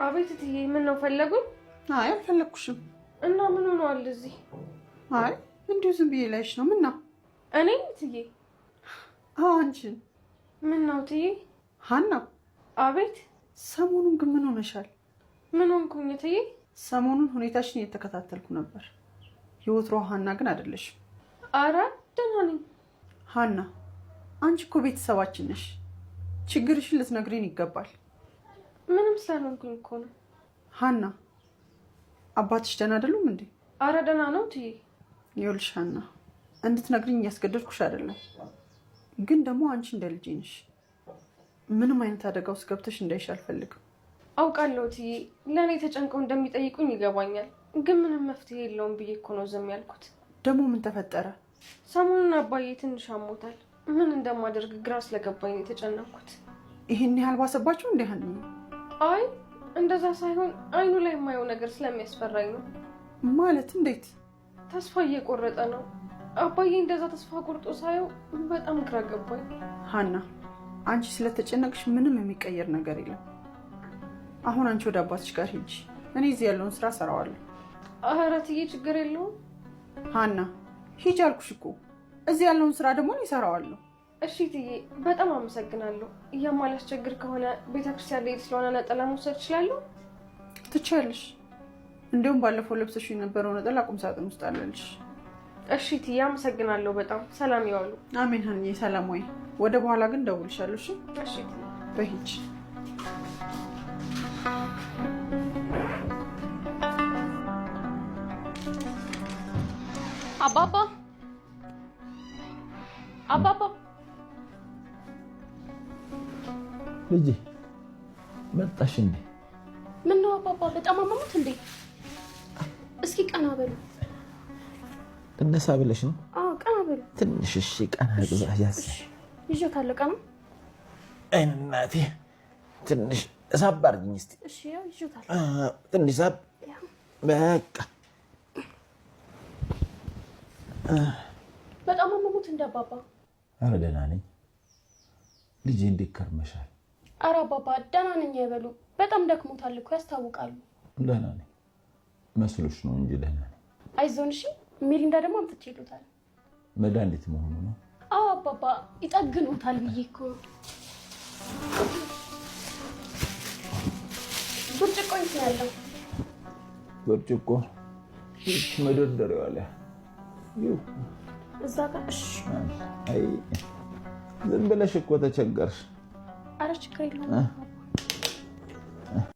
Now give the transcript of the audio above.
አቤት እትዬ፣ ምን ነው ፈለጉኝ? አይ አልፈለኩሽም። እና ምን ሆነዋል እዚህ? አይ እንዲሁ ዝም ብዬ ላይሽ ነው። ምን ነው? እኔ እትዬ? አዎ አንቺን። ምን ነው እትዬ? ሀና። አቤት። ሰሞኑን ግን ምን ሆነሻል? ምን ሆንኩኝ እትዬ? ሰሞኑን ሁኔታሽን እየተከታተልኩ ነበር። የወትሮ ሀና ግን አይደለሽም። አረ ደህና ነኝ። ሀና አንቺ እኮ ቤተሰባችን ነሽ። ችግርሽን ልትነግሪን ይገባል። ምንም ስላልሆንኩኝ እኮ ነው። ሀና አባትሽ ደህና አይደሉም እንዴ? አረ ደህና ነው እትዬ። ይኸውልሽ ሀና እንድትነግሪኝ እያስገደድኩሽ አይደለም፣ ግን ደግሞ አንቺ እንደ ልጄ ነሽ። ምንም አይነት አደጋ ውስጥ ገብተሽ እንዳይሽ አልፈልግም። አውቃለሁ እትዬ፣ ለእኔ ተጨንቀው እንደሚጠይቁኝ ይገባኛል፣ ግን ምንም መፍትሄ የለውም ብዬ እኮ ነው ዝም ያልኩት። ደግሞ ምን ተፈጠረ? ሰሞኑን አባዬ ትንሽ አሞታል። ምን እንደማደርግ ግራ ስለገባኝ ነው የተጨነኩት። ይሄን ያህል ባሰባችሁ እንዴ ሀኒ? አይ እንደዛ ሳይሆን አይኑ ላይ የማየው ነገር ስለሚያስፈራኝ ነው። ማለት እንዴት? ተስፋ እየቆረጠ ነው። አባዬ እንደዛ ተስፋ ቆርጦ ሳየው በጣም ግራ ገባኝ። ሀና አንቺ ስለተጨነቅሽ ምንም የሚቀየር ነገር የለም። አሁን አንቺ ወደ አባትሽ ጋር ሂጂ። እኔ እዚህ ያለውን ስራ ሰራዋለሁ። ኧረ እትዬ ችግር የለውም። ሀና ሂጂ አልኩሽ እኮ። እዚህ ያለውን ስራ ደግሞ እኔ እሰራዋለሁ። እሺ እትዬ በጣም አመሰግናለሁ። የማላስቸግር ከሆነ ቤተክርስቲያን ልሄድ ስለሆነ ነጠላ መውሰድ እችላለሁ? ትችያለሽ። እንዲሁም ባለፈው ለብሰሽ የነበረው ነጠላ ቁም ሳጥን ውስጥ አለልሽ። እሺ እትዬ አመሰግናለሁ በጣም። ሰላም ይዋሉ። አሜን ሀኒዬ፣ ሰላም ወይ። ወደ በኋላ ግን ደውልሻለሁ። እሺ እሺ እትዬ በሂጂ። አባባ አባባ ልጄ መጣሽ እንዴ? ምን ነው አባባ በጣም አመሙት እንዴ? እስኪ ቀና በሉ። እነሳ ብለሽ ነው? አዎ ቀና በሉ ትንሽ። እሺ ቀና ግዛ። ያዝ ይዤታለሁ። ቀና እናቴ ትንሽ ሳብ አድርጊኝ እስኪ። እሺ ያው ይዤታለሁ። ትንሽ ሳብ። በቃ በጣም አመሙት እንደ አባባ? ኧረ ደህና ነኝ ልጄ። እንዴት ከርመሻል? ኧረ አባባ ደህና ነኝ አይበሉ። በጣም ደክሞታል እኮ ያስታውቃሉ። ደህና ነኝ መስሎሽ ነው እንጂ ደህና ነኝ። አይዞን። እሺ ሚሪንዳ ደግሞ አምጥቼ ይሉታል። መድኃኒት መሆኑ ነው? አዎ አባባ ይጠግኑታል ብዬ እኮ። ብርጭቆ የት ነው ያለው? ብርጭቆ መደርደሪያው ላይ እዛ ጋር። እሺ አይ ዝም ብለሽ እኮ ተቸገርሽ። ኧረ ችግር የለውም።